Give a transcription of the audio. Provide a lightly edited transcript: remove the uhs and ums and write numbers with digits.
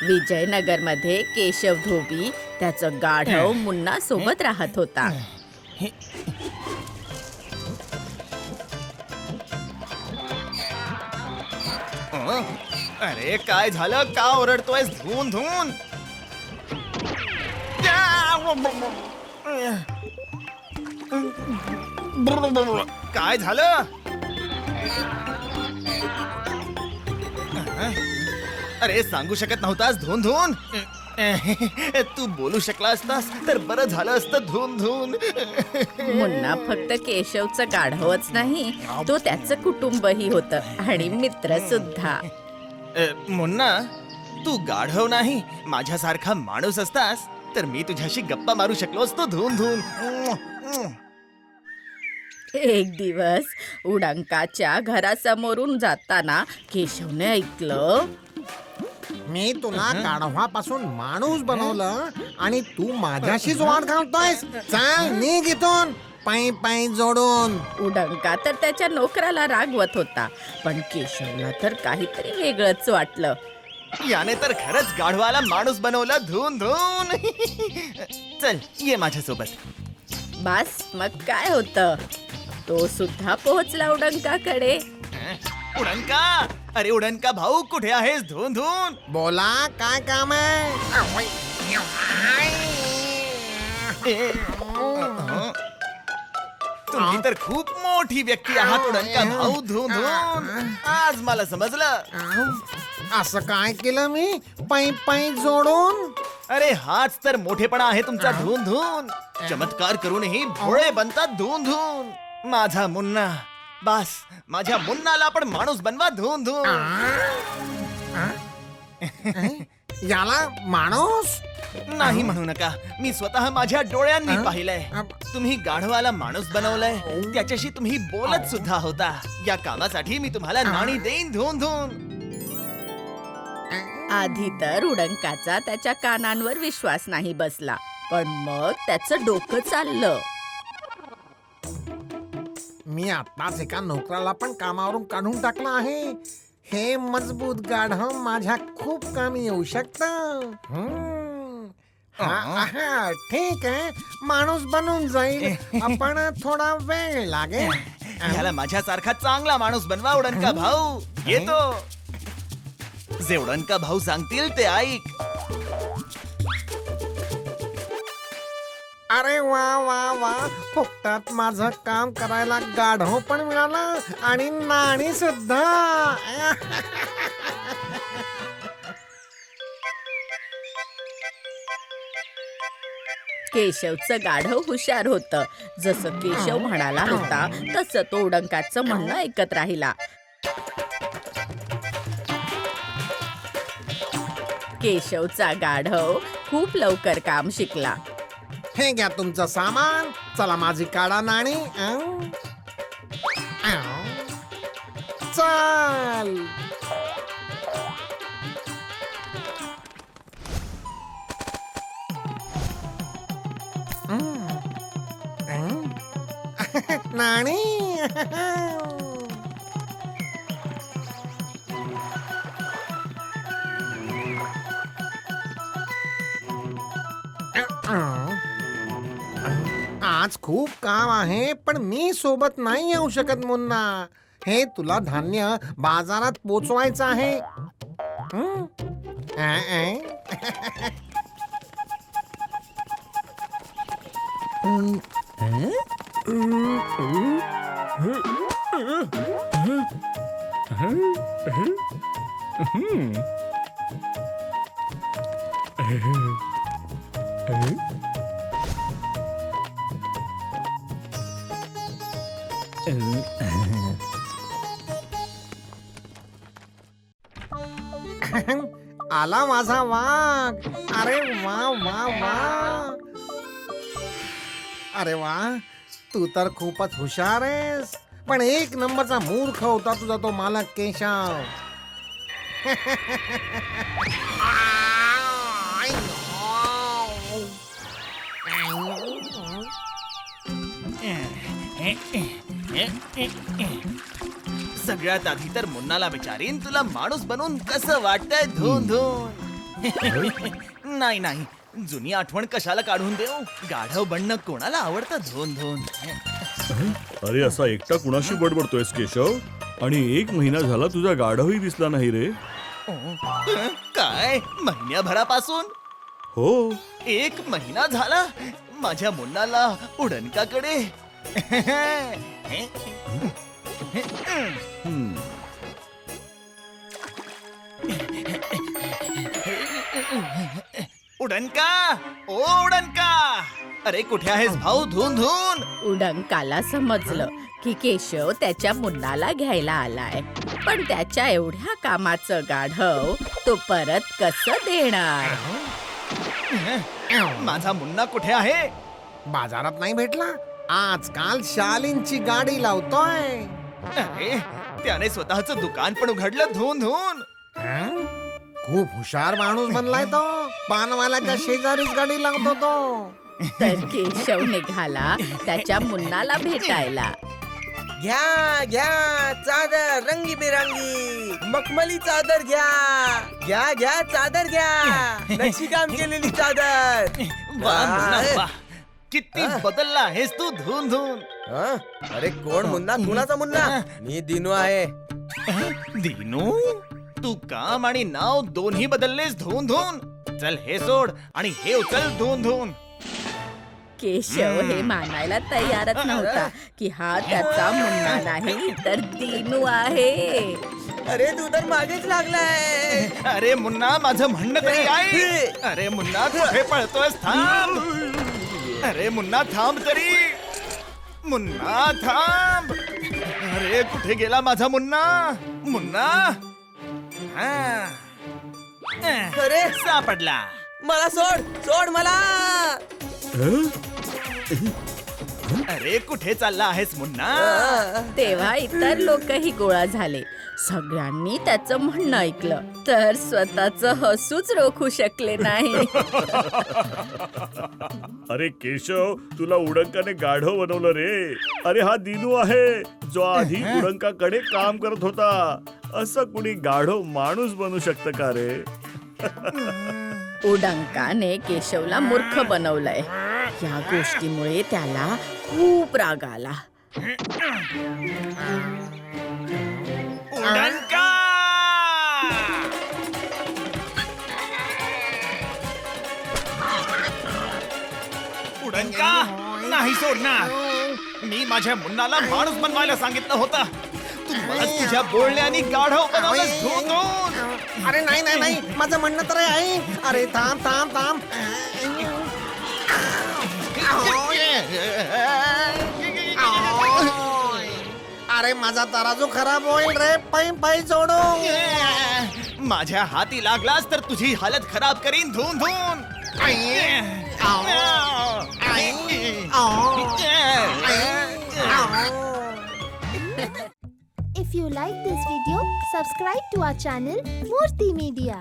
विजयनगरमध्ये केशव धोबी त्याचं गाढव मुन्ना सोबत राहत होता. अरे काय झालं, का ओरडतोयस धून धून? काय झालं? अरे सांगू शकत नव्हतास धून धून? तू बोलू शकला असतास तर बरं झालं असतं धून धून. मुन्ना फक्त केशवचं गाढवच नाही, तो त्याचं कुटुंबही होतं आणि मित्र सुद्धा. मुन्ना, तू गाढव नाही माझ्यासारखा माणूस असतास तर मी तुझ्याशी गप्पा मारू शकलो असतो धून धून. एक दिवस उडंकाच्या घरासमोरून जाताना केशवने ऐकलं, मी तुला गाढवापासून माणूस बनवलं आणि तू माझ्याशीच वाद घालतोयस. चल निघ इथून, पायी पायी जोडून. उडंका तर त्याच्या नोकराला रागवत होता, पण केशवला तर काहीतरी वेगळंच वाटलं. याने तर खरंच गाढवाला माणूस बनवलं धून धून. चल ये माझ्यासोबत. बास मग काय होतं, तो सुद्धा पोहोचला उडंकाकडे. उडंका, अरे उडंका भाऊ कुठे आहेस धून धून? बोला, काय काम आहे? तुम्ही तर खूप मोठी व्यक्ती आहात उडंका भाऊ धून धून. आज मला समजलं. असं काय केलं मी पायी पायी जोडून? अरे हाच तर मोठेपणा आहे तुमचा धून धून. चमत्कार करूनही भोळे बनतात धून धून. माझा मुन्ना, बास माझ्या मुन्नाला पण माणूस बनवा धून धून. याला माणूस नाही म्हणू नका, मी स्वतः माझ्या डोळ्यांनी पाहिलंय. तुम्ही गाढवाला माणूस बनवलंय, त्याच्याशी तुम्ही बोलत सुद्धा होता. या कामासाठी मी तुम्हाला नाणी देईन धून धून. आधी तर उडंकाचा त्याच्या कानांवर विश्वास नाही बसला, पण मग त्याचं डोकं चाललं. मी आताच एका नोकराला पण कामावरून काढून टाकलं आहे. हे मजबूत गाढव माझ्या खूप कामी येऊ शकतं. ठीक आहे, माणूस बनून जाईल, पण थोडा वेळ लागेल. याला माझ्यासारखा चांगला माणूस बनवा उडंका भाऊ. येतो. जे उडंका भाऊ सांगतील ते ऐक. अरे वा वा वा, फुकटात माझं काम करायला गाढव पण मिळाला आणि नाणी सुद्धा. केशवचं गाढव हुशार होतं. जसं केशव म्हणाला होता तसं तो उडंकाचं म्हणणं ऐकत राहिला. केशवचा गाढव खूप लवकर काम शिकला. हे घ्या तुमचं सामान, चला माझी काढा नाणी. चल. नाणी. आज खूप काम आहे, पण मी सोबत नाही येऊ शकत मुन्ना. हे तुला धान्य बाजारात पोचवायचं आहे. आला माझा वाघ. अरे वा वा वा. अरे वा, तू तर खूपच हुशार आहेस, पण एक नंबरचा मूर्ख होता तुझा तो मालक केशव. सगळ्यात आधी तर मुन्नाला विचारीन तुला माणूस बनून कसं वाटतंय धून धून. नाही नाही, जुनी आठवण कशाला काढून देऊ. गाढव बनणं कोणाला आवडतं धोन धोन. अरे असा एकटा कुणाशी बडबडतोयस केशव? आणि 1 महिना झाला तुझा गाढवही दिसला नाही रे. काय महिन्याभरापासून? हो, 1 महिना झाला माझ्या मुन्नाला उडणकाकडे. उडणका, ओ उडणका, अरे कुठे आहेस भाऊ? धून धून. उडंकाला समजलं की केशव त्याच्या मुन्नाला घ्यायला आलाय, पण त्याच्या एवढ्या कामाचं गाढव तो परत कसं देणार. माझा मुन्ना कुठे आहे? बाजारात नाही भेटला. आजकाल शालींची गाडी लावतोय. अरे त्याने स्वतःचं दुकान पण उघडलं. धून धून. हं? खूप हुशार माणूस बनलाय तो. पानवाल्याच्या शेजारीच गाडी लावतो तो. तर केशव निघाला त्याच्या मुन्नाला भेटायला. घ्या घ्या चादर रंगीबेरंगी मखमली चादर घ्या. घ्या घ्या चादर घ्या. नक्षीकाम केलेली चादर. वा मुन्ना वा, किती बदलला आहेस तू. धून धून. हं? अरे कोण मुन्ना? कुणाचा मुन्ना? मी दिनू आहे. दिनू, तू काम आणि नाव दोन्ही बदललेस. धून धून. चल हे सोड आणि हे उचल. धून धून. केशव हे मानायला तयारच नव्हता की हा त्याचा मुन्ना नाही तर दिनू आहे. अरे तू तर मागेच लागलाय. अरे मुन्ना, माझं म्हणणं तरी आहे. अरे मुन्ना, कुठे पळतोयस? थांब. अरे मुन्ना, थांब तरी. मुन्ना थांब. अरे कुठे गेला माझा मुन्ना? मुन्ना. हा. अरे सापडला. मला सोड सोड मला. अरे कुठे चालला आहेस मुन्ना? तेव्हा इतर लोकही गोळा झाले. सगळ्यांनी त्याचं म्हणणं ऐकलं तर स्वतःच हसूच रोखू शकले नाही. अरे केशव, तुला उडंकाने गाढव बनवलं रे. अरे हा दिनू आहे जो आधी उडंकाकडे काम करत होता. असं कुणी गाढव माणूस बनू शकतं का रे? उडंकाने केशवला मूर्ख बनवलंय. या गोष्टीमुळे त्याला खूप राग आला. उडणका. उडणका नाही सोडणार. मी माझ्या मुन्नाला माणूस बनवायला सांगितलं होतं. तू मला तुझ्या बोलण्याने गाढव बनवलंस. धून धून. अरे नाही नाही नाही, माझं म्हणणं तर आहे. अरे थांब थांब थांब. अरे माझा तराजू खराब होईल रे. पै पै जोडू. माझ्या हाती लागलास तर तुझी हालत खराब करीन. धून धून. If you like this video, subscribe to our channel Murthy Media.